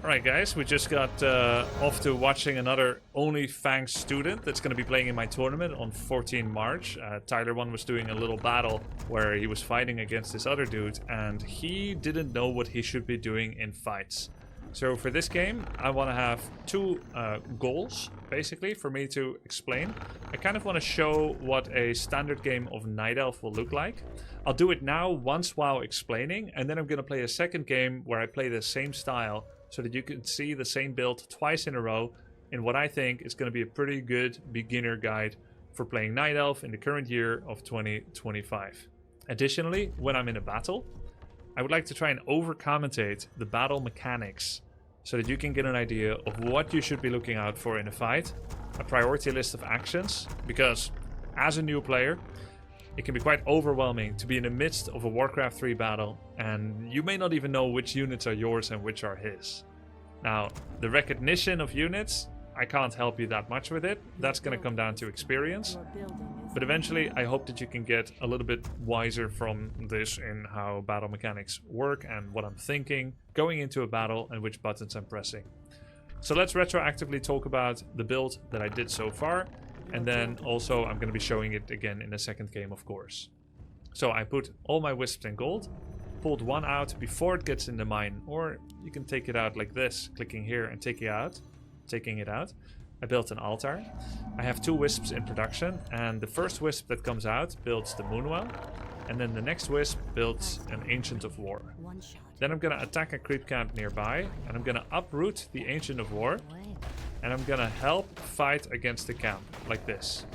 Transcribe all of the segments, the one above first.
Alright guys, we just got off to watching another Only Fangs student that's going to be playing in my tournament on 14 March. Tyler 1 was doing a little battle where he was fighting against this other dude and he didn't know what he should be doing in fights. So for this game, I want to have two goals, basically, for me to explain. I kind of want to show what a standard game of Night Elf will look like. I'll do it now once while explaining, and then I'm going to play a second game where I play the same style so that you can see the same build twice in a row in what I think is going to be a pretty good beginner guide for playing Night Elf in the current year of 2025. Additionally, when I'm in a battle, I would like to try and over-commentate the battle mechanics so that you can get an idea of what you should be looking out for in a fight, a priority list of actions, because as a new player, it can be quite overwhelming to be in the midst of a Warcraft 3 battle and you may not even know which units are yours and which are his. Now, the recognition of units, I can't help you that much with it. That's going to come down to experience. But eventually, I hope that you can get a little bit wiser from this in how battle mechanics work and what I'm thinking going into a battle and which buttons I'm pressing. So let's retroactively talk about the build that I did so far. And then also I'm going to be showing it again in the second game, of course. So I put all my wisps in gold, pulled one out before it gets in the mine. Or you can take it out like this, clicking here and taking it out. I built an altar. I have two wisps in production, and the first wisp that comes out builds the Moonwell, and then the next wisp builds an Ancient of War. Then I'm going to attack a creep camp nearby, and I'm going to uproot the Ancient of War, and I'm going to help fight against the camp, like this.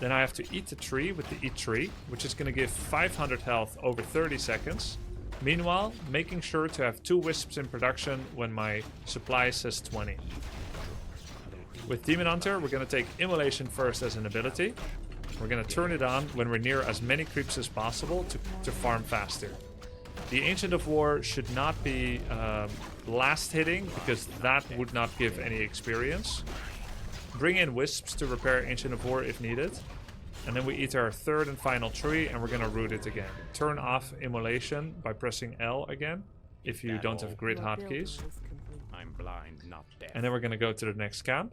Then I have to eat the tree with the Eat Tree, which is going to give 500 health over 30 seconds. Meanwhile, making sure to have two wisps in production when my supply says 20. With Demon Hunter, we're going to take Immolation first as an ability. We're going to turn it on when we're near as many creeps as possible to farm faster. The Ancient of War should not be last hitting, because that would not give any experience. Bring in Wisps to repair Ancient of War if needed. And then we eat our third and final tree, and we're going to root it again. Turn off Immolation by pressing L again, if you don't have grid hotkeys. I'm blind, not deaf. And then we're going to go to the next camp.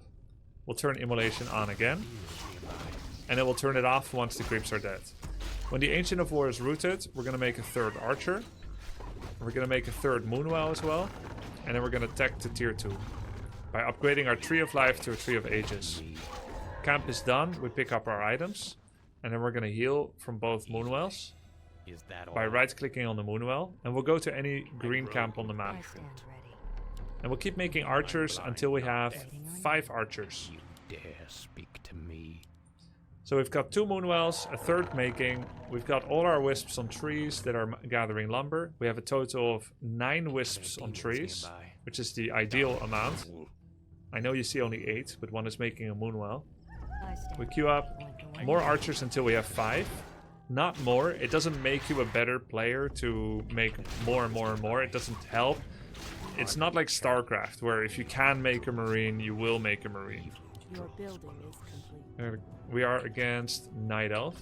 We'll turn Immolation on again. And then we'll turn it off once the creeps are dead. When the Ancient of War is rooted, we're going to make a third Archer. We're going to make a third Moonwell as well. And then we're going to tech to tier 2. By upgrading our Tree of Life to a Tree of Ages. Camp is done, we pick up our items. And then we're going to heal from both Moonwells. By right clicking on the Moonwell. And we'll go to any green camp on the map. And we'll keep making archers until we have 5 archers. You dare speak to me? So we've got 2 Moonwells, a third making. We've got all our wisps on trees that are gathering lumber. We have a total of 9 wisps on trees, which is the ideal amount. I know you see only 8, but one is making a Moonwell. We queue up more archers until we have 5. Not more. It doesn't make you a better player to make more and more and more. It doesn't help. It's not like StarCraft, where if you can make a Marine, you will make a Marine. Your building is complete. We are against Night Elf.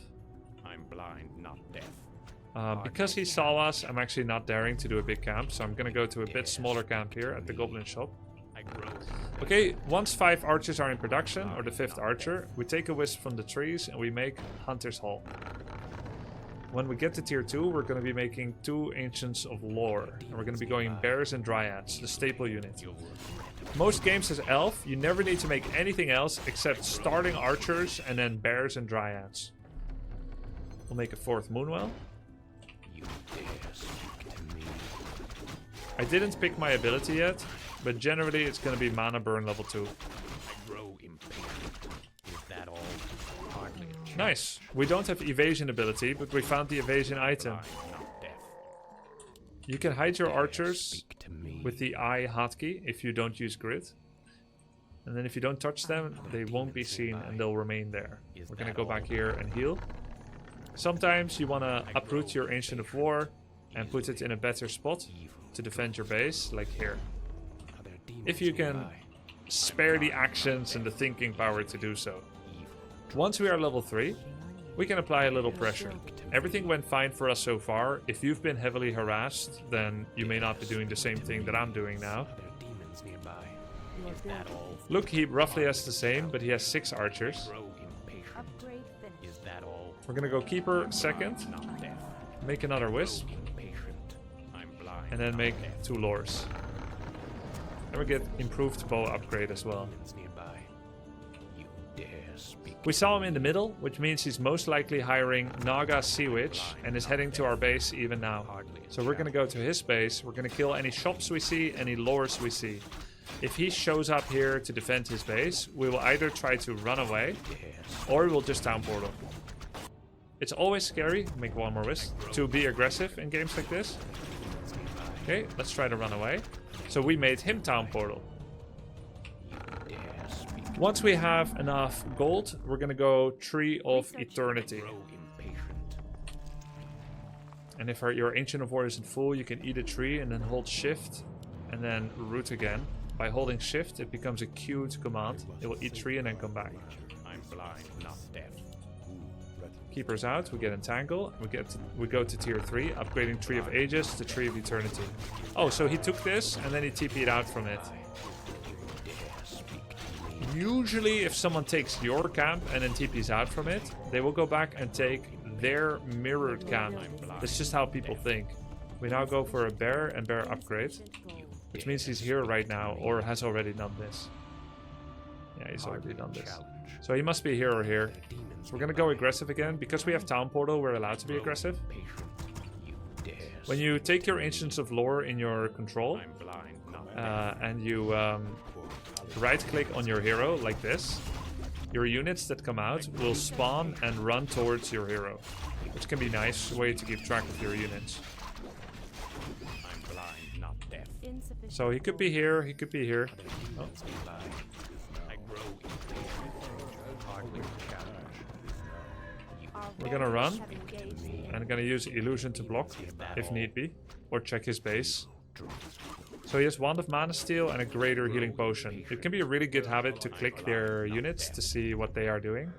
I'm blind, not deaf. Because he saw us, I'm actually not daring to do a big camp, so I'm going to go to a bit smaller camp here at the Goblin Shop. Okay, once 5 archers are in production, or the 5th archer, we take a wisp from the trees and we make Hunter's Hall. When we get to tier 2, we're going to be making 2 Ancients of Lore. And we're going to be going Bears and Dryads, the staple unit. Most games as Elf, you never need to make anything else except starting Archers and then Bears and Dryads. We'll make a 4th Moonwell. You dare speak to me? I didn't pick my ability yet, but generally it's going to be Mana Burn level 2. I grow impatient. Is that all? Hardly a chance. Nice. We don't have evasion ability, but we found the evasion item. Blind, not deaf. You can hide your archers Speak to me. with the I hotkey if you don't use grid. And then if you don't touch them, they won't be seen and they'll remain there. We're going to go back here and heal. Sometimes you want to uproot your Ancient of War and put it in a better spot to defend your base, like here. If you can spare the actions and the thinking power to do so. Once we are level 3, we can apply a little pressure. Everything went fine for us so far. If you've been heavily harassed, then you may not be doing the same thing that I'm doing now. demons nearby. Your Is that building all? is Look, he roughly has the same, but he has 6 archers. Grow impatient. upgrade finished. Is that all? We're gonna go keeper second, Not death. make another wisp, Impatient. I'm blind. and then not make deaf. 2 lures. And we get improved bow upgrade as well. Demons nearby. You dare speak. We saw him in the middle, which means he's most likely hiring Naga Sea Witch and is heading to our base even now. So we're gonna go to his base, we're gonna kill any shops we see, any lures we see. If he shows up here to defend his base, we will either try to run away, or we'll just town portal. It's always scary, make one more wisp, to be aggressive in games like this. Okay, let's try to run away. So we made him town portal. Once we have enough gold, we're gonna go Tree of Eternity. Grow impatient. And if your Ancient of War isn't full, you can eat a tree and then hold shift and then root again. By holding shift, it becomes a queued command. It will eat tree and then come back. I'm blind, not deaf. Keeper's out, we get Entangle, we go to tier 3, upgrading Tree of Ages to Tree of Eternity. Oh, so he took this and then he TP'd out from it. Usually if someone takes your camp and then TP's out from it, they will go back and take their mirrored camp. That's just how people think. We now go for a bear and bear upgrade, which means he's here right now or has already done this. Yeah, he's already done this. So he must be here or here. So we're gonna go aggressive again. Because we have Town Portal, we're allowed to be aggressive. When you take your Ancients of Lore in your control, I'm blind, not and you right click on your hero like this, your units that come out will spawn and run towards your hero, which can be a nice way to keep track of your units. I'm blind, not deaf. Insufficient. So he could be here, he could be here. Oh, I grow impatient. Hardly challenge. Our we're gonna run warriors have engaged. and I'm gonna use Illusion to block if need be, or check his base. So he has Wand of Mana Steel and a Greater Healing Potion. It can be a really good habit to click their units to see what they are doing.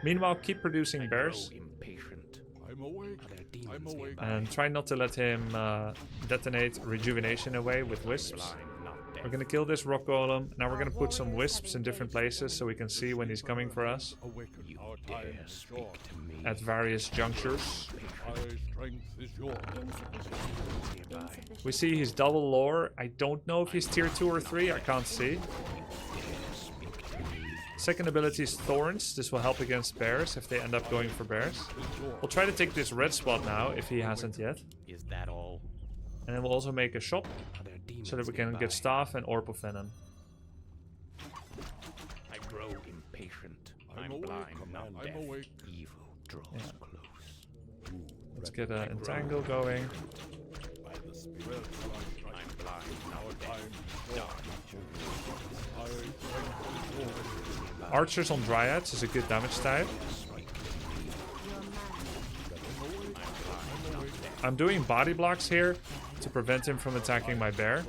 Meanwhile, keep producing bears Impatient. I'm awake. Are there demons nearby? and try not to let him detonate Rejuvenation away with wisps. Blind, not deaf. We're gonna kill this rock golem. Now we're gonna put some wisps in different places so we can see when he's coming for us Awaken. You Our dare time is speak short. to me. at various junctures. My strength is yours. Nearby. We see he's double lore. I don't know if he's tier 2 or 3. I can't see. Second ability is Thorns. This will help against bears if they end up going for bears. We'll try to take this red spot now if he hasn't yet. Is that all? And then we'll also make a shop Are there demons so that we can nearby? get Staff and Orb of Venom. I grow impatient. I'm I'm awake, blind, Commander. not deaf. I'm awake. Evil draws Yeah. close. Let's get an Entangle going. By the spirit shall I strike. I'm blind, Our not deaf. time is short. My strength is yours. Archers on Dryads is a good damage type. I'm doing body blocks here to prevent him from attacking my bear.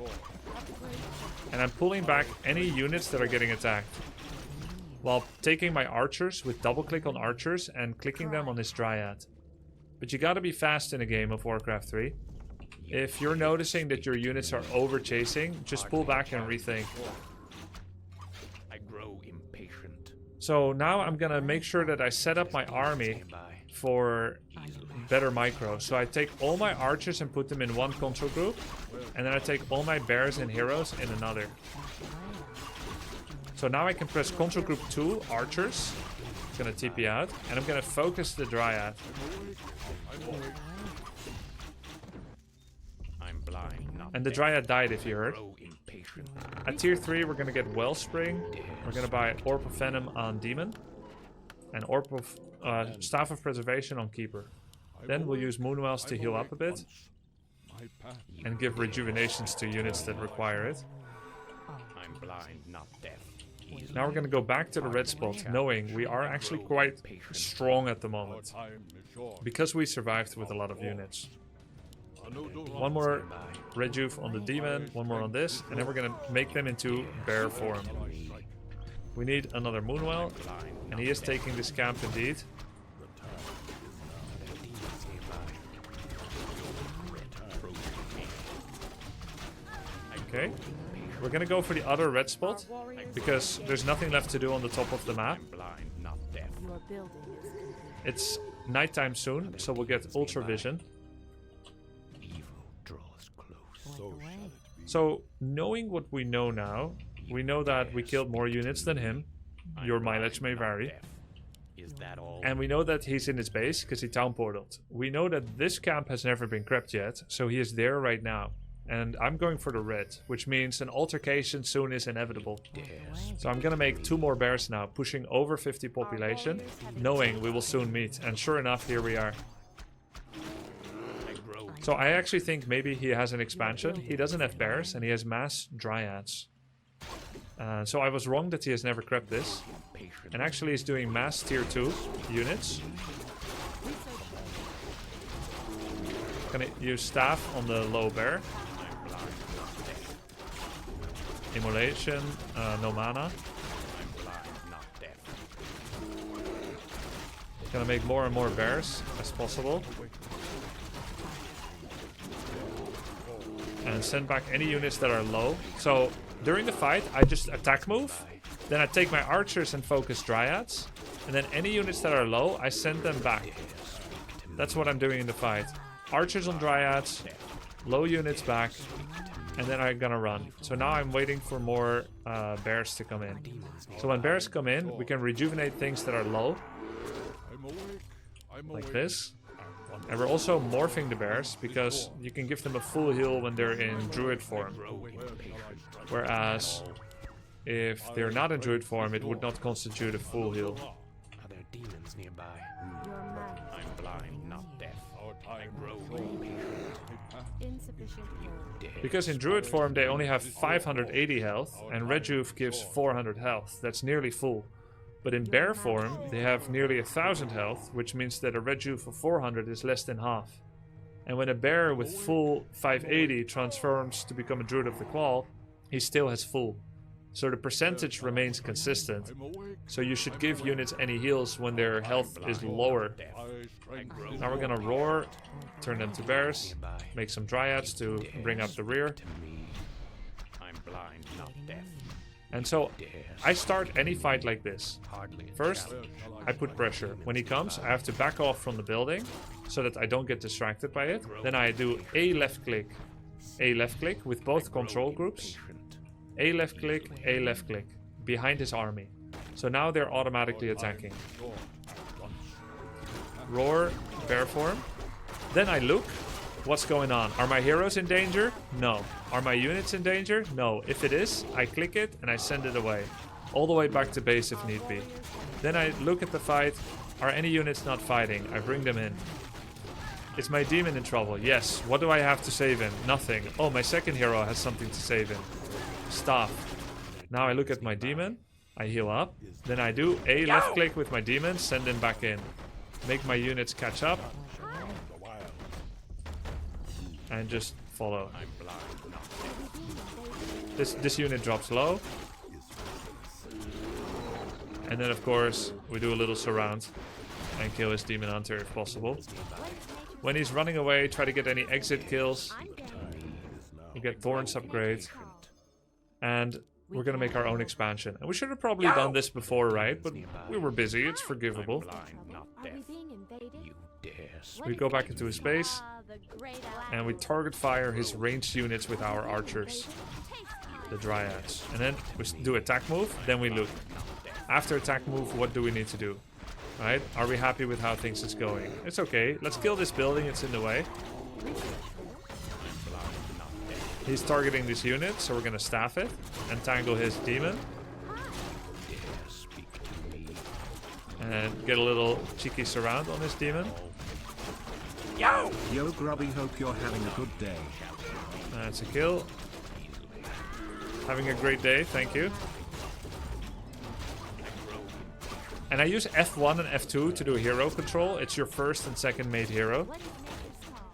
And I'm pulling back any units that are getting attacked. While taking my archers with double click on archers and clicking them on his Dryad. But you gotta be fast in a game of Warcraft 3. If you're noticing that your units are over chasing, just pull back and rethink. I grow impatient. So now I'm gonna make sure that I set up my army Nearby. for better micro. So I take all my archers and put them in one control group, and then I take all my bears and heroes in another. So now I can press control group 2, archers. It's gonna TP out, and I'm gonna focus the Dryad. I'm blind, not And the deaf. Dryad died if you heard. Grow impatient. At tier 3 we're gonna get Wellspring. We're gonna buy Orb of Venom on Demon. And Orb of Staff of Preservation on Keeper. Then we'll use Moonwells to heal up a bit. My path. And give rejuvenations to units that require it. I'm blind, not deaf. Now we're gonna go back to the red spot, knowing we are actually quite strong at the Our moment. time is short. Because we survived with a lot of units. Another One more rejuve on the demon, one more on this, and then we're gonna make them into bear form. We need another Moonwell, and he is taking this camp indeed. Okay. We're gonna go for the other red spot Our warriors because there's nothing left to do on the top of the map. I'm blind, not deaf. Your building is complete. It's nighttime soon, so we'll get ultra vision. Evil draws close. So shall it be. So, knowing what we know now, we know that we killed more units than him. Your mileage may vary. Deaf. Is that all? And we know that he's in his base because he town portaled. We know that this camp has never been crept yet, so he is there right now. And I'm going for the red, which means an altercation soon is inevitable. So I'm gonna make 2 more bears now, pushing over 50 population, knowing we will soon meet. And sure enough, here we are. I grow So I actually think maybe he has an expansion. He doesn't have bears, and he has mass dryads. So I was wrong that he has never crept this. patient. And actually he's doing mass tier 2 units. Gonna use staff on the low bear. I'm blind, not deaf. Immolation, no mana. I'm blind, not deaf. Gonna make more and more bears as possible. And send back any units that are low. So during the fight, I just attack move. Then I take my archers and focus dryads. And then any units that are low, I send them back. That's what I'm doing in the fight. Archers on dryads, low units back, and then I'm gonna run. So now I'm waiting for more bears to come in. So when bears come in, we can rejuvenate things that are low, I'm awake. I'm like awake. this. And we're also morphing the bears, because you can give them a full heal when they're in druid form. Whereas, if they're not in druid form, it would not constitute a full heal. Are there demons nearby? Your man I'm blind, not deaf. Our time grow is short. impatient. insufficient hold. Because in druid form they only have 580 health, and rejuve gives 400 health. That's nearly full. But in bear form they have nearly 1000 health, which means that a rejuve of 400 is less than half. And when a bear with full 580 transforms to become a druid of the claw, he still has full. So the percentage remains consistent. I'm awake. So you should give units any heals when their health is lower. I strength. Now we're gonna roar, turn them to bears, Nearby. make some dryads to bring up the rear. To me. I'm blind, not deaf. And so I start any fight like this. Hardly a First, challenge. I put pressure. When he comes, I have to back off from the building so that I don't get distracted by it. Then I do A left click with both control groups. Patient. A left click, behind his army. So now they're automatically attacking. Roar, bear form. Then I look, what's going on? Are my heroes in danger? No. Are my units in danger? No. If it is, I click it and I send it away. All the way back to base if need be. Then I look at the fight. Are any units not fighting? I bring them in. Is my demon in trouble? Yes. What do I have to save him? Nothing. Oh, my second hero has something to save him. Stop. Now I look at my demon. I heal up. Then I do a left click with my demon, send him back in. Make my units catch up. And just follow. I'm blind, not deaf. This unit drops low. And then of course we do a little surround and kill his demon hunter if possible. When he's running away, try to get any exit kills. We get Thorns upgrade. And we're gonna make our own expansion. And we should have probably done this before, right? But we were busy, it's forgivable. Blind, not Are deaf. we being invaded? You dare speak. We go back into his base. The great And we target fire his ranged units with our archers. The dryads. And then we do attack move, then we look. After attack move, what do we need to do? Right? Are we happy with how things is going? It's okay. Let's kill this building, it's in the way. He's targeting this unit, so we're gonna staff it and tangle his demon. Dare speak to me. And get a little cheeky surround on his demon. Yo, Grubby, hope you're having a good day. That's a kill. Having a great day, thank you. And I use F1 and F2 to do hero control. It's your first and second made hero. What is this called?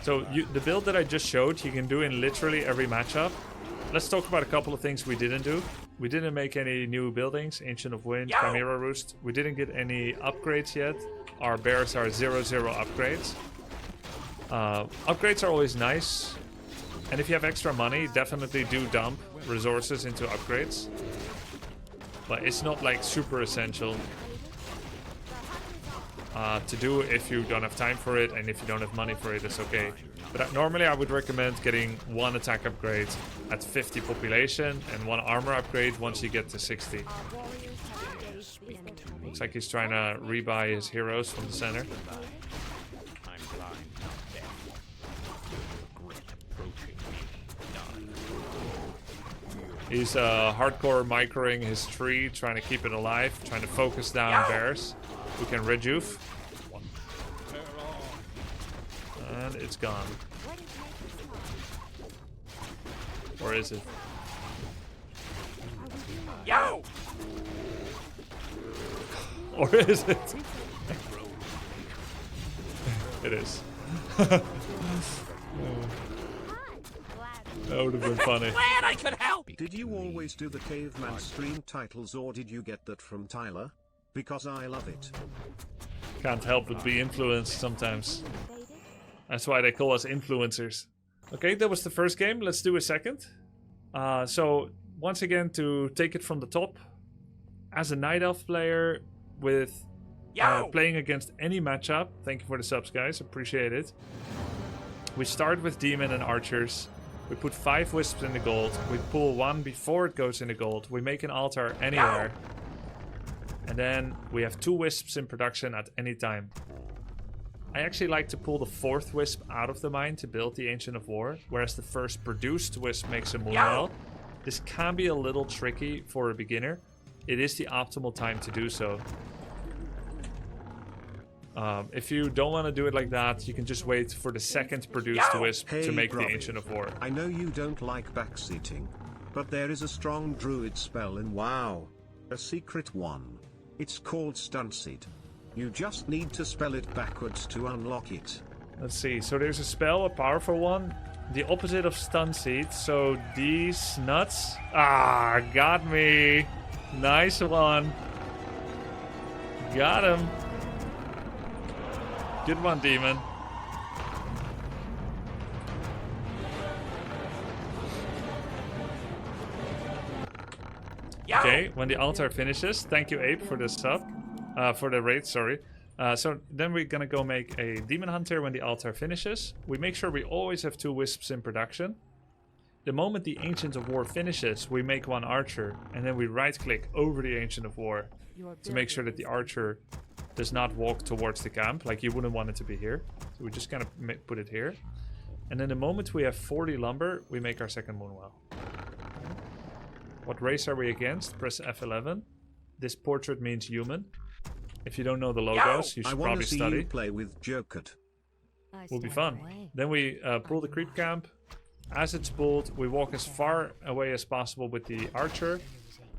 So the build that I just showed, you can do in literally every matchup. Let's talk about a couple of things we didn't do. We didn't make any new buildings, Ancient of Wind, Chimera Roost. We didn't get any upgrades yet. Our bears are 0/0 upgrades. Upgrades are always nice. And if you have extra money, definitely do dump resources into upgrades. But it's not like super essential to do if you don't have time for it, and if you don't have money for it, it's okay. But normally I would recommend getting 1 attack upgrade at 50 population and 1 armor upgrade once you get to 60. Looks like he's trying to rebuy his heroes from the center. I'm blind, not deaf. Regret approaching me. None. He's hardcore microing his tree, trying to keep it alive, trying to focus down bears who can rejuve. And it's gone. Or is it? Yo! Or is it? It is. That would have been funny. Glad I could help! Did you always do the caveman stream titles, or did you get that from Tyler? Because I love it. Can't help but be influenced sometimes. That's why they call us influencers. Okay, that was the first game. Let's do a second. So, once again, to take it from the top. As a Night Elf player with playing against any matchup. Thank you for the subs, guys. Appreciate it. We start with Demon and Archers. We put 5 Wisps in the gold. We pull 1 before it goes in the gold. We make an altar anywhere. And then we have 2 Wisps in production at any time. I actually like to pull the 4th Wisp out of the mine to build the Ancient of War, whereas the first produced Wisp makes a Moonwell. This can be a little tricky for a beginner. It is the optimal time to do so. If you don't want to do it like that, you can just wait for the second produced Wisp to make the Ancient of War. I know you don't like backseating, but there is a strong druid spell in WoW. A secret one. It's called Stunseed. You just need to spell it backwards to unlock it. Let's see. So there's a spell, a powerful one. The opposite of Stunseed. So these nuts. Ah, got me. Nice one. Got him. Good one, Demon. Okay, when the altar finishes, thank you, Ape, for the sub. For the raid, sorry. So then we're gonna go make a Demon Hunter when the altar finishes. We make sure we always have 2 Wisps in production. The moment the Ancient of War finishes, we make 1 Archer, and then we right-click over the Ancient of War to make sure that the Archer does not walk towards the camp, like you wouldn't want it to be here. So we just kind of put it here. And then the moment we have 40 lumber, we make our second Moonwell. What race are we against? Press F11. This portrait means human. If you don't know the logos, you should probably study. I want to see you play with Jokert. Will be fun. Then we pull the creep camp. As it's pulled, we walk as far away as possible with the archer,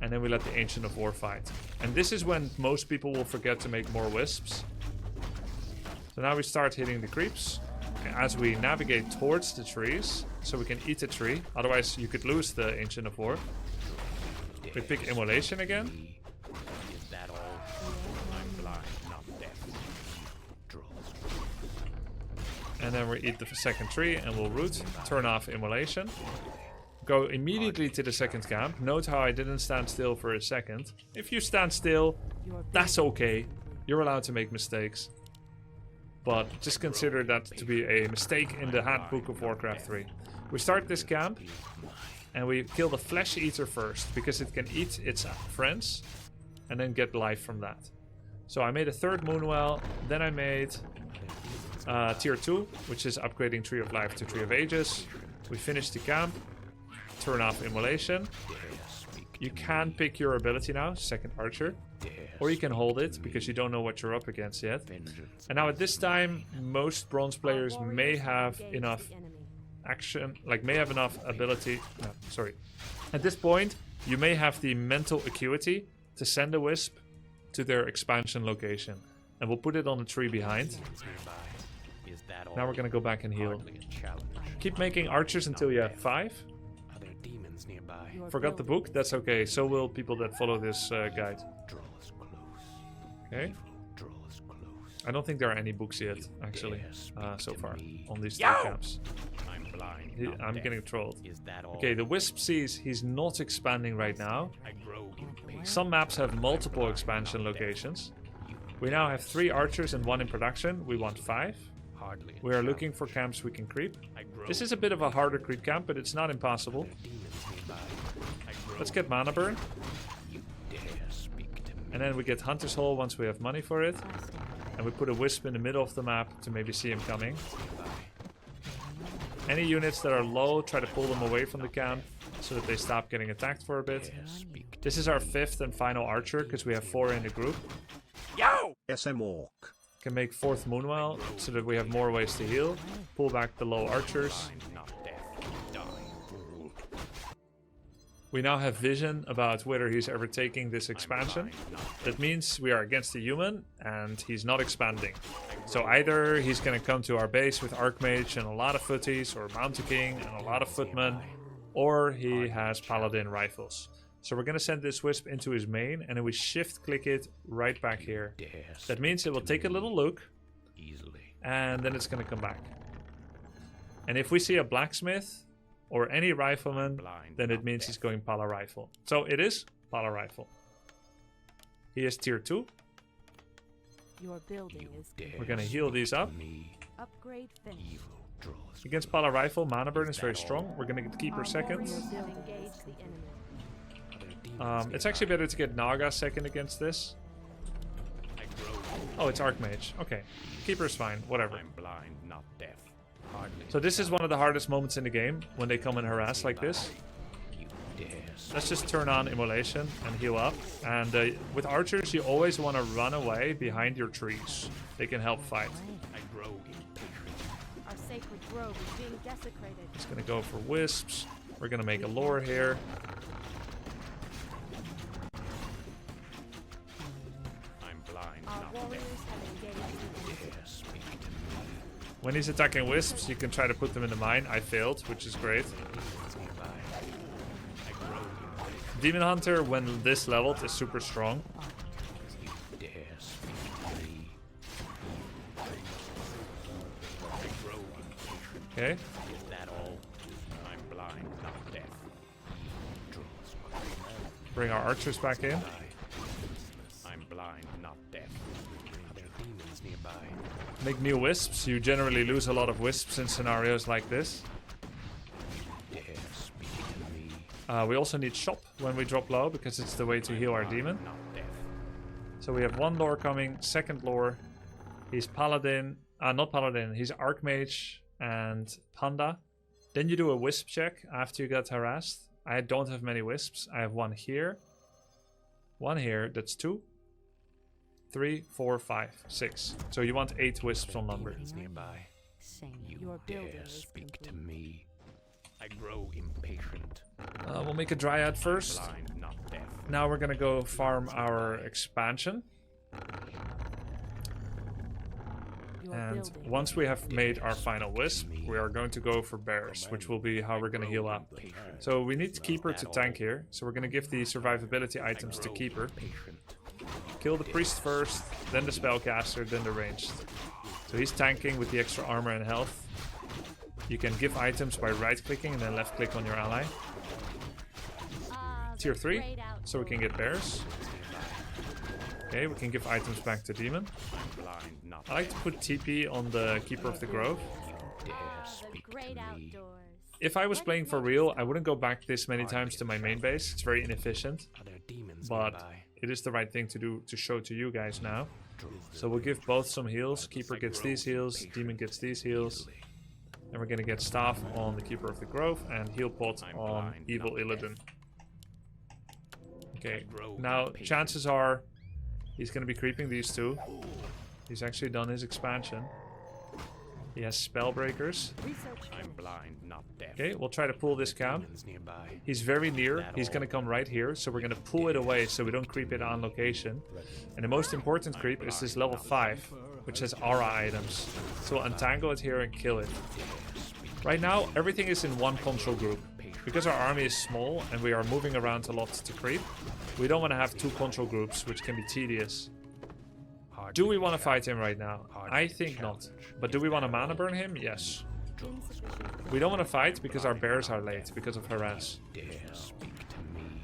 and then we let the Ancient of War fight. And this is when most people will forget to make more wisps. So now we start hitting the creeps as we navigate towards the trees, so we can eat the tree. Otherwise, you could lose the Ancient of War. We pick Immolation again. Is that all? I'm blind, not deaf. Draws. And then we eat the second tree and we'll root. Turn off Immolation. Go immediately to the second camp. Note how I didn't stand still for a second. If you stand still, that's okay. You're allowed to make mistakes. But just consider that to be a mistake in the Handbook of Warcraft 3. We start this camp and we kill the Flesh Eater first, because it can eat its friends and then get life from that. So I made a third Moonwell, then I made tier 2, which is upgrading Tree of Life to Tree of Ages. We finished the camp, turn off Immolation. You can pick your ability now, second Archer, or you can hold it because you don't know what you're up against yet. And now at this time, most bronze players may have enough action, like may have enough ability. No, sorry. At this point, you may have the mental acuity to send a wisp to their expansion location, and we'll put it on the tree behind. Now we're gonna go back and heal. Keep making archers until you have 5. Are there demons nearby? Forgot the book? That's okay. So will people that follow this guide. Draw us close. Okay. Draw us close. I don't think there are any books yet, actually, so far on these three camps. I'm blind. I'm getting trolled. Is that all? Okay, the Wisp sees he's not expanding right now. I grow impatient. Some maps have multiple expansion locations. We now have 3 archers and 1 in production. We want 5. Hardly. We are looking for camps we can creep. I grow. This is a bit of a harder creep camp, but it's not impossible. Demons nearby. I grow. Let's get mana burn, You dare speak to me. and then we get Hunter's Hole once we have money for it. And we put a Wisp in the middle of the map to maybe see him coming. Any units that are low, try to pull them away from the camp so that they stop getting attacked for a bit. This is our 5th and final archer because we have 4 in the group. Yo! SM Orc. Can make 4th Moonwell so that we have more ways to heal. Pull back the low archers. Blind, not deaf. Die. We now have vision about whether he's ever taking this expansion. That means we are against the human and he's not expanding. So either he's going to come to our base with Archmage and a lot of footies, or Mountain King and a lot of footmen, or he has Paladin rifles. So we're going to send this Wisp into his main, and then we shift click it right back here. That means it will take a little look, Easily. and then it's going to come back. And if we see a blacksmith or any rifleman, then it means he's going Pala Rifle. So it is Pala Rifle. He is tier 2. Your building is We're going to heal these up. Me. upgrade finished. Evil draws. Against Pala Rifle, Mana Burn is very strong. We're going to get Keeper second. Warriors will engage the enemy. Other demons It's actually better to get Naga second against this. I grow. Oh, it's Archmage. Okay. Keeper's fine. Whatever. I'm blind, not deaf. Hardly. So this is one of the hardest moments in the game, when they come and harass like this. You dare. Let's just turn on Immolation and heal up. And with archers, you always want to run away behind your trees. They can help fight. I grow impatient. Our sacred grove is being desecrated. Just gonna go for wisps. We're gonna make a lore here. I'm blind, Our not warriors deaf. have engaged the enemy. Dare speak to me. When he's attacking wisps, you can try to put them in the mine. I failed, which is great. Demons nearby. I grow impatient. Demon Hunter, when this leveled, is super strong. You dare speak to me. I grow impatient. Okay. Is that all? I'm blind, not deaf. Draws my Bring our archers back in. eye. I'm blind, not deaf. Are there demons nearby? Make new wisps. You generally lose a lot of wisps in scenarios like this. Dare speak to me. We also need shop when we drop low, because it's the way to heal our demon. Not deaf. So we have 1 lore coming, 2nd lore. He's Paladin. Not Paladin. He's Archmage and Panda. Then you do a wisp check after you get harassed. I don't have many wisps. I have 1 here. 1 here. That's 2. 3, 4, 5, 6. So you want 8 wisps on number. Demons nearby. You Your building dare is speak to complete. me. I grow impatient. We'll make a Dryad first. Blind, not deaf. Now we're gonna go farm our expansion. Your And building once we have made our final wisp, we are going to go for bears, which will be how we're going to heal up. So we need Keeper to tank here, so we're going to give the survivability items to Keeper. Patient. Kill the priest first, then the spellcaster, then the ranged. So he's tanking with the extra armor and health. You can give items by right-clicking and then left-click on your ally. Tier 3, so we can get bears. Okay, we can give items back to Demon. I'm blind, not I like to put TP on the Keeper of the Grove. dare the speak great to me. outdoors. If I was playing for real, I wouldn't go back this many times to my main base. It's very inefficient, Are there demons but nearby? it is the right thing to do to show to you guys now. Draws So we'll give both some heals. Keeper gets these heals, Demon gets these heals. And we're gonna get Staff on the Keeper of the Grove and Heal Pot I'm on blind, Evil not Illidan. Okay, grow now impatient. chances are he's gonna be creeping these two. He's actually done his expansion. He has Spellbreakers. Research I'm blind, not deaf. Okay, we'll try to pull this camp. Demons nearby. He's very near. He's going to come right here, so we're going to pull it away so we don't creep it on location. And the most important creep is this level 5, which has aura items. So we'll untangle it here and kill it. Right now, everything is in one control group. Because our army is small and we are moving around a lot to creep, we don't want to have 2 control groups, which can be tedious. Do we want to fight him right now? I think not. But do we want to mana burn him? Yes. Insufficient. We don't want to fight because our bears are late because of harass. Dare speak to me.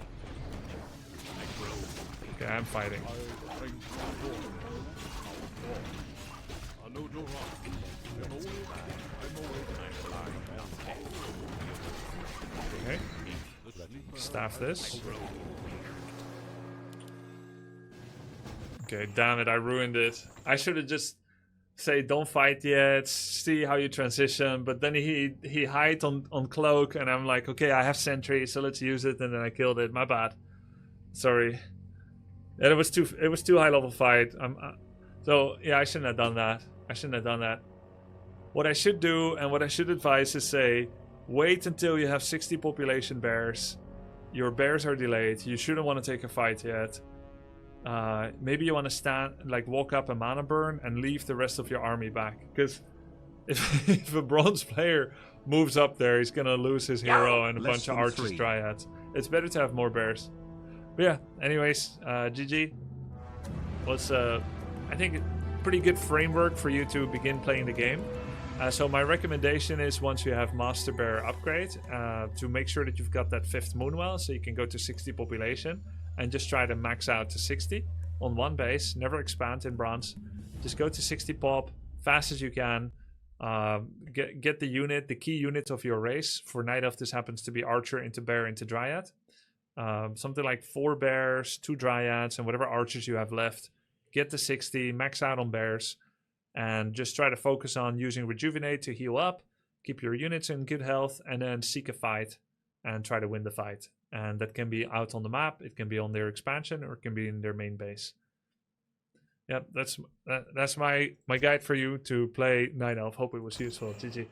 Okay, I'm fighting. I know you're right. I'm always blind, not deaf. Okay, The sleeper staff this. Okay, damn it, I ruined it. I should have just say don't fight yet, see how you transition, but then he hid on cloak and I'm like, okay, I have sentry, so let's use it, and then I killed it. My bad. Sorry. And it was too high level fight. So yeah, I shouldn't have done that. I shouldn't have done that. What I should do and what I should advise is say, wait until you have 60 population bears. Your bears are delayed. You shouldn't want to take a fight yet. Maybe you want to walk up a mana burn and leave the rest of your army back. Because if a bronze player moves up there, he's gonna lose his hero and a bunch of archers, dryads. It's better to have more bears. But yeah, anyways, GG. Was I think a pretty good framework for you to begin playing the game. So my recommendation is once you have Master Bear upgrade, to make sure that you've got that 5th Moonwell so you can go to 60 population and just try to max out to 60 on one base, never expand in bronze. Just go to 60 pop, fast as you can. Get the unit, the key unit of your race. For Night Elf, this happens to be Archer into Bear into Dryad. Something like 4 Bears, 2 Dryads, and whatever Archers you have left. Get to 60, max out on Bears, and just try to focus on using Rejuvenate to heal up, keep your units in good health, and then seek a fight and try to win the fight. And that can be out on the map, it can be on their expansion, or it can be in their main base. Yep, that's my guide for you to play Night Elf. Hope it was useful. GG.